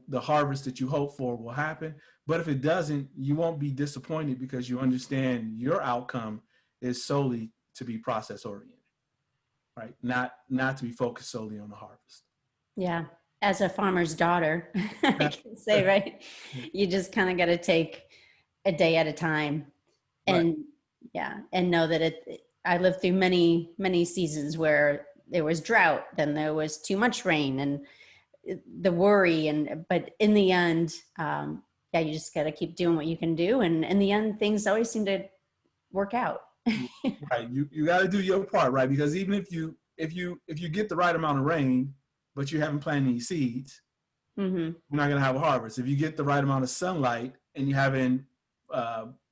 the harvest that you hope for will happen. But if it doesn't, you won't be disappointed, because you understand your outcome is solely to be process oriented, right? Not to be focused solely on the harvest. Yeah. As a farmer's daughter, I can say, right? You just kind of got to take a day at a time, and yeah, and know that I lived through many, many seasons where there was drought, then there was too much rain, and the worry, but in the end, yeah, you just got to keep doing what you can do, and in the end, things always seem to work out. Right, you got to do your part, right? Because even if you get the right amount of rain, but you haven't planted any seeds, you're not going to have a harvest. If you get the right amount of sunlight and you haven't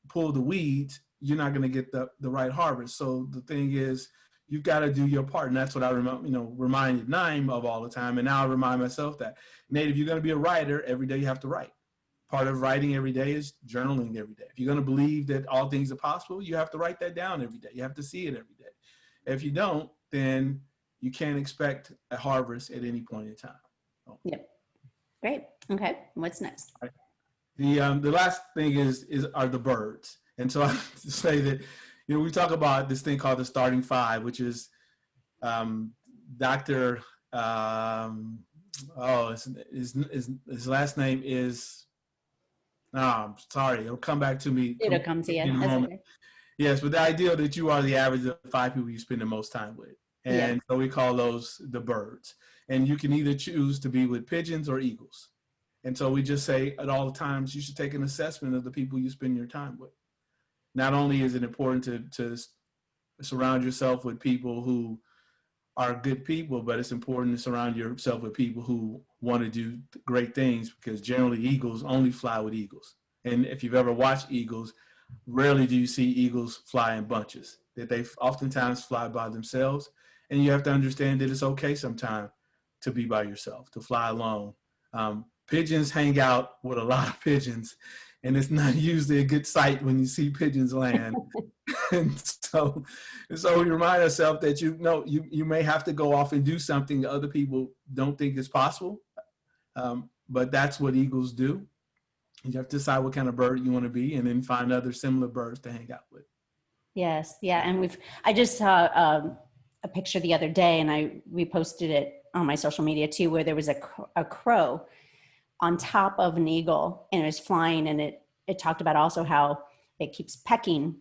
pulled the weeds, you're not going to get the right harvest. So the thing is, you've got to do your part, and that's what I reminded Naeem of all the time, and now I remind myself that, Nate, if you're going to be a writer, every day you have to write. Part of writing every day is journaling every day. If you're going to believe that all things are possible, you have to write that down every day. You have to see it every day. If you don't, then you can't expect a harvest at any point in time. So. Yep. Great. Okay. What's next? Right. The last thing are the birds, and so I have to say that. We talk about this thing called the starting five, which is Dr. His last name is, I'm sorry, it'll come back to me. It'll come to you. In a moment. Okay. Yes, but the idea that you are the average of 5 people you spend the most time with. And so we call those the birds. And you can either choose to be with pigeons or eagles. And so we just say at all times, you should take an assessment of the people you spend your time with. Not only is it important to surround yourself with people who are good people, but it's important to surround yourself with people who want to do great things, because generally eagles only fly with eagles. And if you've ever watched eagles, rarely do you see eagles fly in bunches, that they oftentimes fly by themselves. And you have to understand that it's okay sometimes to be by yourself, to fly alone. Pigeons hang out with a lot of pigeons, and it's not usually a good sight when you see pigeons land. And so we remind ourselves that you may have to go off and do something that other people don't think is possible, but that's what eagles do. You have to decide what kind of bird you want to be, and then find other similar birds to hang out with. Yes, yeah, and I just saw a picture the other day, and I reposted it on my social media too, where there was a crow on top of an eagle, and it was flying, and it talked about also how it keeps pecking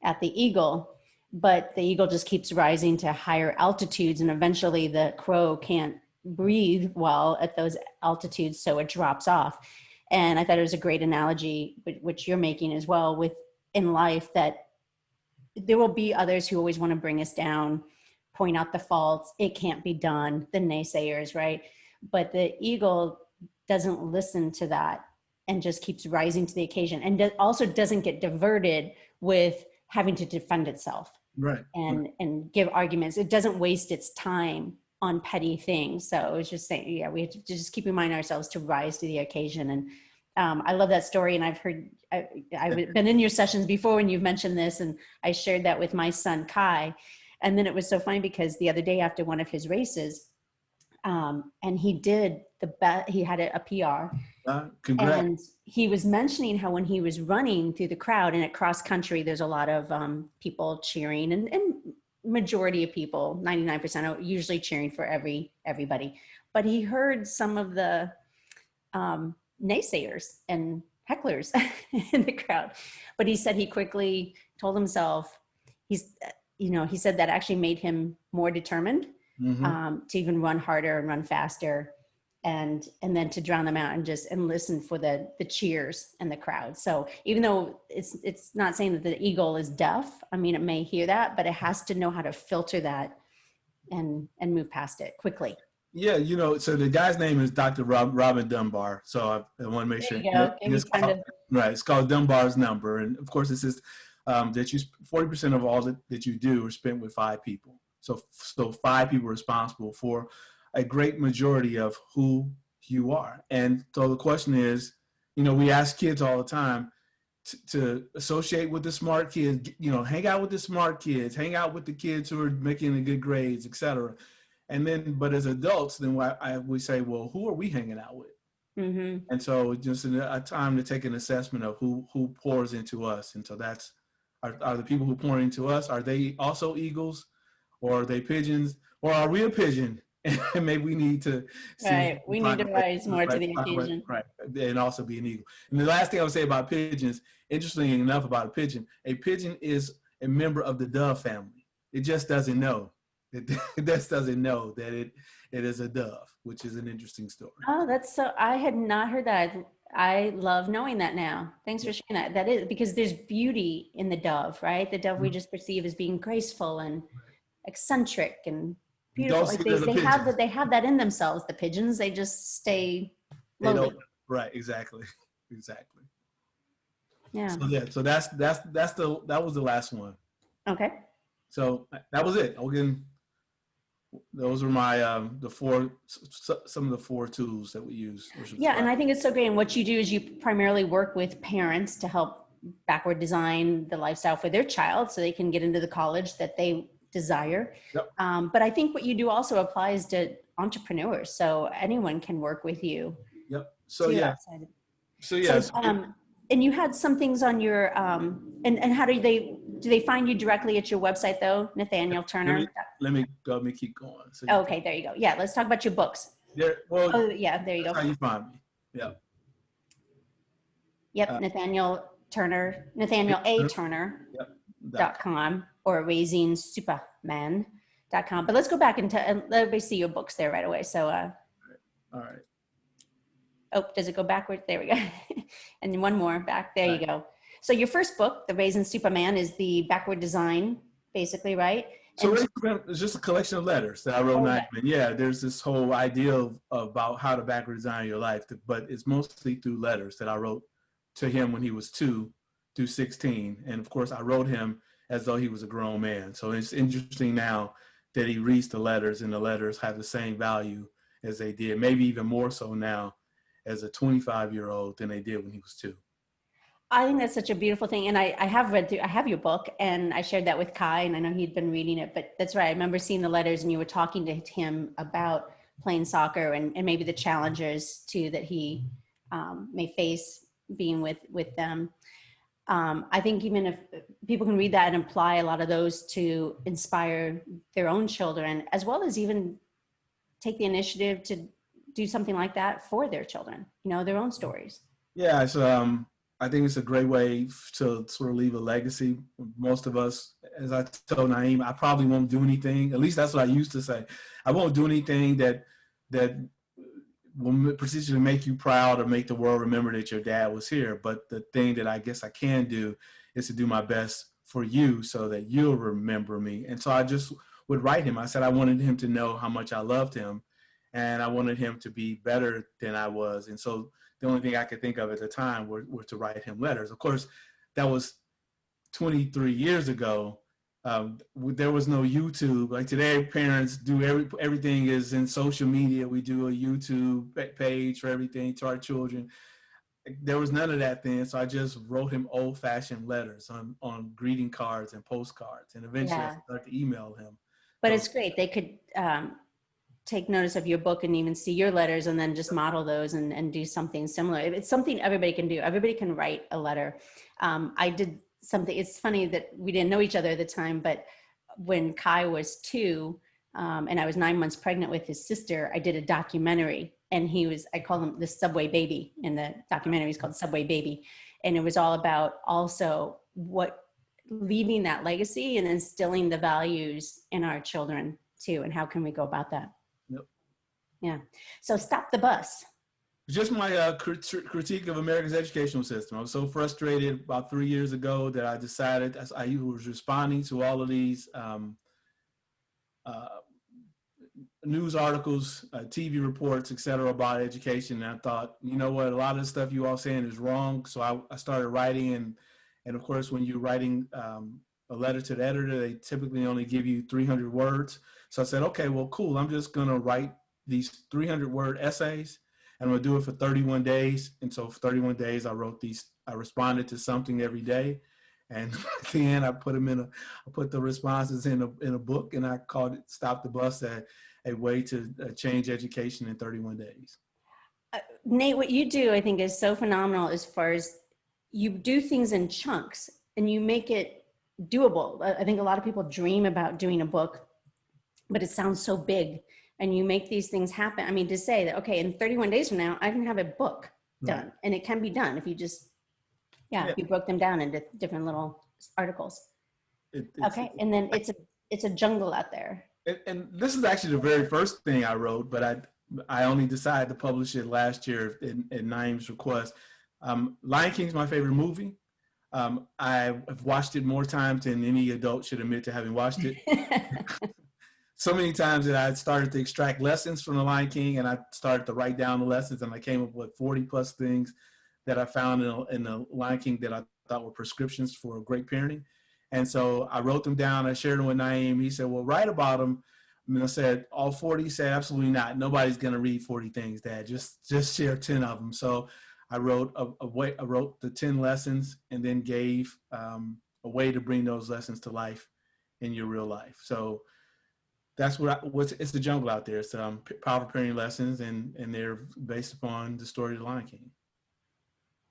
at the eagle, but the eagle just keeps rising to higher altitudes, and eventually the crow can't breathe well at those altitudes, so it drops off. And I thought it was a great analogy, which you're making as well, with in life, that there will be others who always want to bring us down, point out the faults, it can't be done, the naysayers, right? But the eagle doesn't listen to that and just keeps rising to the occasion, and also doesn't get diverted with having to defend itself, right? And give arguments. It doesn't waste its time on petty things. So I was just saying, yeah, we have to just keep reminding ourselves to rise to the occasion. And I love that story. And I've been in your sessions before when you've mentioned this, and I shared that with my son, Kai. And then it was so funny because the other day after one of his races, and he did he had a PR. Congrats. And he was mentioning how when he was running through the crowd, and at cross country, there's a lot of people cheering, and majority of people, 99% are usually cheering for everybody. But he heard some of the naysayers and hecklers in the crowd. But he said he quickly told himself, he said that actually made him more determined to even run harder and run faster, and then to drown them out and listen for the cheers and the crowd. So even though it's not saying that the eagle is deaf, I mean, it may hear that, but it has to know how to filter that and move past it quickly. Yeah, so the guy's name is Dr. Robin Dunbar. So I want to make sure. It's called Dunbar's number. And of course, it says that 40% of all that you do are spent with 5 people. So 5 people are responsible for a great majority of who you are. And so the question is, we ask kids all the time to associate with the smart kids, hang out with the smart kids, hang out with the kids who are making the good grades, etc. And then, but as adults, then we say, well, who are we hanging out with? Mm-hmm. And so just a time to take an assessment of who pours into us. And so are the people who pour into us, are they also eagles, or are they pigeons, or are we a pigeon? And maybe we need to we need to rise more to the occasion. Right. And also be an eagle. And the last thing I would say about pigeons, interestingly enough about a pigeon is a member of the dove family. It just doesn't know. It just doesn't know that it is a dove, which is an interesting story. Oh, I had not heard that. I love knowing that now. Thanks for sharing that. That is because there's beauty in the dove, right? The dove we just perceive as being graceful and eccentric and beautiful. Like they have that in themselves. The pigeons, they just stay lowly. Right, exactly. Yeah. So that was the last one. Okay. So that was it. Those were my some of the 4 tools that we use. Yeah, and I think it's so great. And what you do is you primarily work with parents to help backward design the lifestyle for their child so they can get into the college that they desire. Yep. But I think what you do also applies to entrepreneurs. So anyone can work with you. Yep. And you had some things on your, and how do they find you directly at your website though, Nathanial Turner? Let me keep going. So okay, there you go. Yeah, let's talk about your books. There you go. How you find me. Yeah. Yep, Nathaniel Turner, Nathaniel A. Turner. Yep. .com or raisingsuperman.com. But let's go back and let everybody see your books there right away. So, all right. Oh, does it go backward? There we go. And one more back. There you go. So your first book, The Raising Superman, is the backward design, basically, right? So it's just a collection of letters that I wrote. Okay. And yeah, there's this whole idea about how to backward design your life, but it's mostly through letters that I wrote to him when he was 2 through 16. And of course, I wrote him as though he was a grown man. So it's interesting now that he reads the letters, and the letters have the same value as they did, maybe even more so now as a 25-year-old than they did when he was 2. I think that's such a beautiful thing. And I have read through, I have your book, and I shared that with Kai, and I know he'd been reading it, but that's right. I remember seeing the letters, and you were talking to him about playing soccer and maybe the challenges too that he may face being with them. I think even if people can read that and apply a lot of those to inspire their own children, as well as even take the initiative to do something like that for their children, their own stories. Yeah, it's I think it's a great way to sort of leave a legacy. Most of us, as I told Naeem, I probably won't do anything. At least that's what I used to say. I won't do anything that will particularly make you proud or make the world remember that your dad was here. But the thing that I guess I can do is to do my best for you so that you'll remember me. And so I just would write him. I said I wanted him to know how much I loved him, and I wanted him to be better than I was. And so the only thing I could think of at the time were to write him letters. Of course, that was 23 years ago. There was no YouTube. Like today, parents do everything is in social media. We do a YouTube page for everything to our children. There was none of that then, so I just wrote him old-fashioned letters on greeting cards and postcards, and eventually I started to email him. But it's great. They could take notice of your book and even see your letters, and then just model those and do something similar. It's something everybody can do. Everybody can write a letter. I did something. It's funny that we didn't know each other at the time, but when Kai was 2 and I was 9 months pregnant with his sister, I did a documentary, and I call him the Subway Baby. In the documentary, he's called Subway Baby. And it was all about also leaving that legacy and instilling the values in our children too. And how can we go about that? Yep. Yeah. So Stop the Bus. Just my critique of America's educational system. I was so frustrated about 3 years ago that I decided, as I was responding to all of these news articles, TV reports, et cetera, about education. And I thought, you know what, a lot of the stuff you all saying is wrong. So I started writing, and of course, when you're writing a letter to the editor, they typically only give you 300 words. So I said, okay, well, cool. I'm just going to write these 300-word essays, and I'm going to do it for 31 days. And so for 31 days, I responded to something every day. And at the end, I put the responses in a book, and I called it Stop the Bus, a way to change education in 31 days. Nate, what you do, I think, is so phenomenal as far as you do things in chunks and you make it doable. I think a lot of people dream about doing a book, but it sounds so big, and you make these things happen. I mean, to say that, okay, in 31 days from now, I can have a book done, and it can be done if you just, if you broke them down into different little articles. And then it's a jungle out there. And this is actually the very first thing I wrote, but I only decided to publish it last year at Naeem's request. Lion King's my favorite movie. I've watched it more times than any adult should admit to having watched it. So many times that I started to extract lessons from the Lion King, and I started to write down the lessons, and I came up with 40 plus things that I found in the Lion King that I thought were prescriptions for great parenting. And so I wrote them down. I shared them with Naeem. He said, well, write about them. And I said, all 40? He said, absolutely not. Nobody's going to read 40 things, Dad. Just share 10 of them. So I wrote I wrote the 10 lessons, and then gave a way to bring those lessons to life in your real life. So that's it's the jungle out there. It's powerful parenting lessons, and they're based upon the story of the Lion King.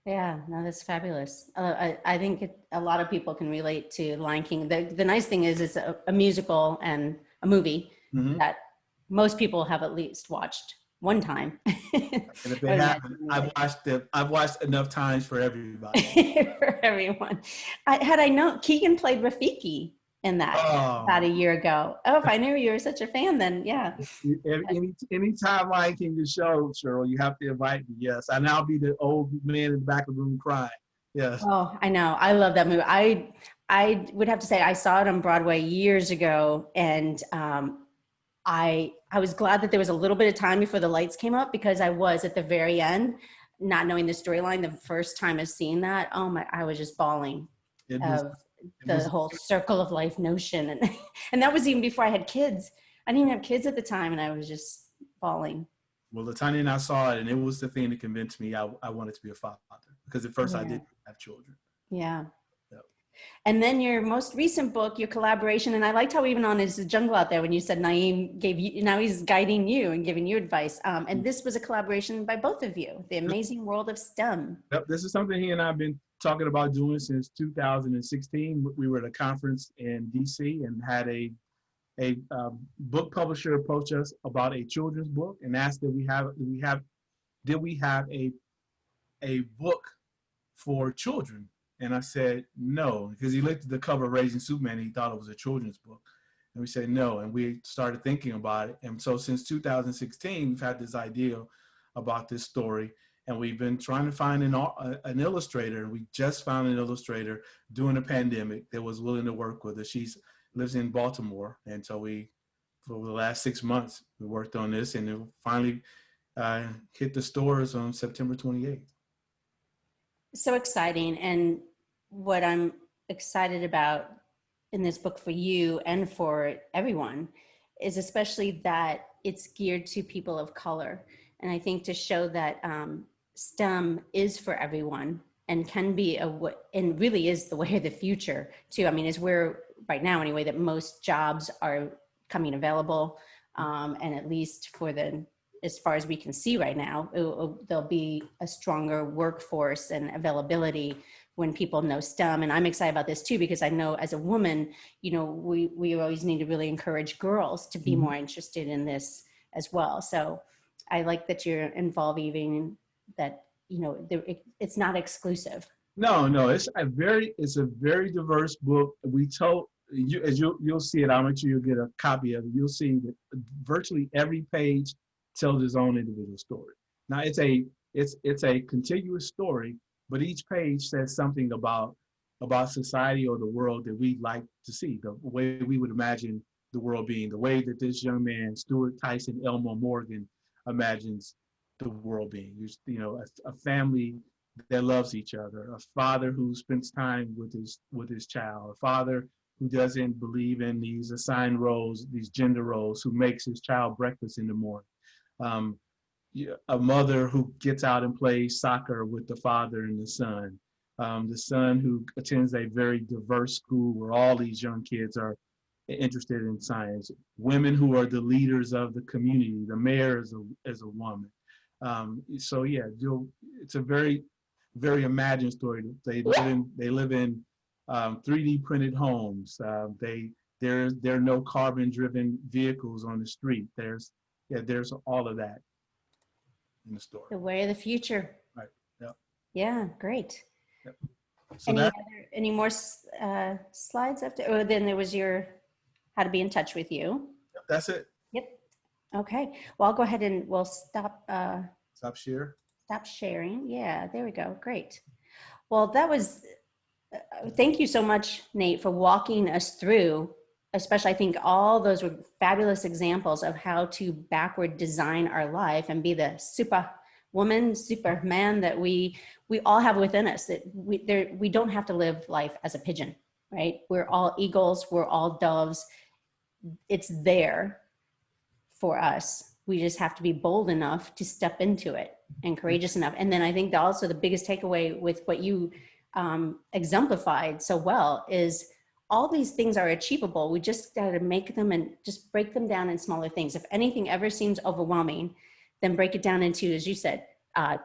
Yeah, no, that's fabulous. I think a lot of people can relate to Lion King. The nice thing is it's a musical and a movie that most people have at least watched one time. And if they haven't, I've watched enough times for everybody. For everyone. Had I known, Keegan played Rafiki in that about a year ago. Oh, if I knew you were such a fan, then yeah. Anytime Lion King is show, Cheryl, you have to invite me. Yes, and I'll be the old man in the back of the room crying. Yes. Oh, I know. I love that movie. I I would have to say I saw it on Broadway years ago, and I was glad that there was a little bit of time before the lights came up, because I was at the very end, not knowing the storyline. The first time of seeing that, oh my, I was just bawling It was, of it the was, whole circle of life notion, and and that was even before I had kids. I didn't even have kids at the time, and I was just bawling. well, Latanya and I saw it, and it was the thing that convinced me I wanted to be a father, because at first I Yeah. didn't have children. Yeah. Yep. And then your most recent book, your collaboration, and I liked how even on Is the Jungle Out There, when you said Naeem gave you, now he's guiding you and giving you advice. And this was a collaboration by both of you, The Amazing World of STEM. Yep, this is something he and I have been talking about doing since 2016. We were at a conference in DC and had a book publisher approach us about a children's book and asked did we have a book for children? And I said no, because he looked at the cover of Raising Superman and he thought it was a children's book. And we said no, and we started thinking about it. And so since 2016, we've had this idea about this story, and we've been trying to find an illustrator. And we just found an illustrator during the pandemic that was willing to work with us. She lives in Baltimore, and so for the last 6 months, we worked on this, and it finally hit the stores on September 28th. So exciting. And what I'm excited about in this book for you and for everyone is especially that it's geared to people of color. And I think to show that STEM is for everyone and can be and really is the way of the future too. I mean, is where right now anyway that most jobs are coming available, and at least as far as we can see right now, there'll be a stronger workforce and availability when people know STEM. And I'm excited about this too, because I know as a woman, we always need to really encourage girls to be more interested in this as well. So I like that you're involving that, it's not exclusive. No, it's a very diverse book. We told you, as you'll see it, I'll make sure you'll get a copy of it. You'll see that virtually every page tells its own individual story. Now it's a contiguous story, but each page says something about society or the world that we'd like to see, the way we would imagine the world being, the way that this young man, Stuart Tyson Elmore Morgan, imagines the world being. A family that loves each other, a father who spends time with his child, a father who doesn't believe in these assigned roles, these gender roles, who makes his child breakfast in the morning. A mother who gets out and plays soccer with the father and the son who attends a very diverse school where all these young kids are interested in science, women who are the leaders of the community, the mayor is a woman. So yeah, it's a very, very imagined story. They live in 3D printed homes. There are no carbon driven vehicles on the street. There's all of that in the story. The way of the future. Right. Yep. Yeah. Great. Yep. So any more slides after? Oh, then there was your how to be in touch with you. That's it. Yep. Okay. Well, I'll go ahead and we'll stop. Stop share. Stop sharing. Yeah. There we go. Great. Well, that was. Thank you so much, Nate, for walking us through. Especially, I think all those were fabulous examples of how to backward design our life and be the superwoman, superman that we all have within us. That we don't have to live life as a pigeon, right? We're all eagles. We're all doves. It's there for us. We just have to be bold enough to step into it and courageous enough. And then I think also the biggest takeaway with what you exemplified so well is all these things are achievable. We just got to make them and just break them down in smaller things. If anything ever seems overwhelming, then break it down into, as you said,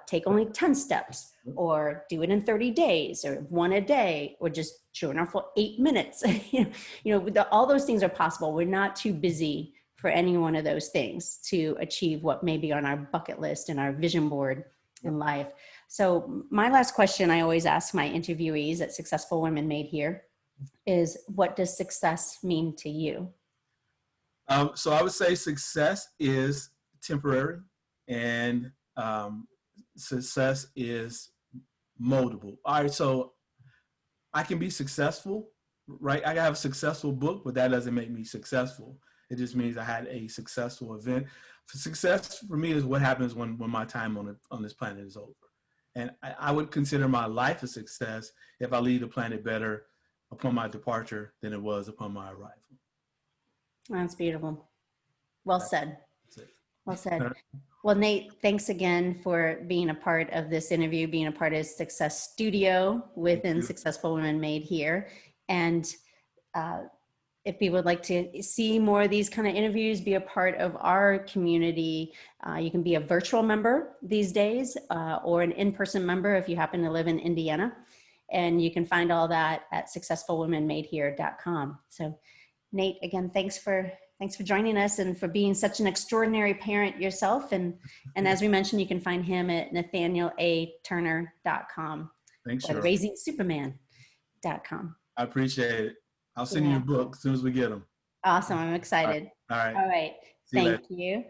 take only 10 steps, or do it in 30 days, or one a day, or just journal for 8 minutes. All those things are possible. We're not too busy for any one of those things to achieve what may be on our bucket list and our vision board in life. So my last question I always ask my interviewees at Successful Women Made Here is, what does success mean to you? So I would say success is temporary, and success is moldable. All right, so I can be successful right? I have a successful book, but that doesn't make me successful. It just means I had a successful event. Success for me is what happens when my time on this planet is over. And I would consider my life a success if I leave the planet better upon my departure than it was upon my arrival. That's beautiful. Well said. That's it. Well said. Well, Nate, thanks again for being a part of this interview, being a part of Success Studio within Successful Women Made Here. And if people would like to see more of these kind of interviews, be a part of our community, you can be a virtual member these days or an in-person member if you happen to live in Indiana. And you can find all that at successfulwomenmadehere.com. So Nate, again, thanks for joining us and for being such an extraordinary parent yourself. And as we mentioned, you can find him at nathanialaturner.com Thanks, or raisingsuperman.com. I appreciate it. I'll send you a book as soon as we get them. Awesome. I'm excited. All right. All right. Thank you.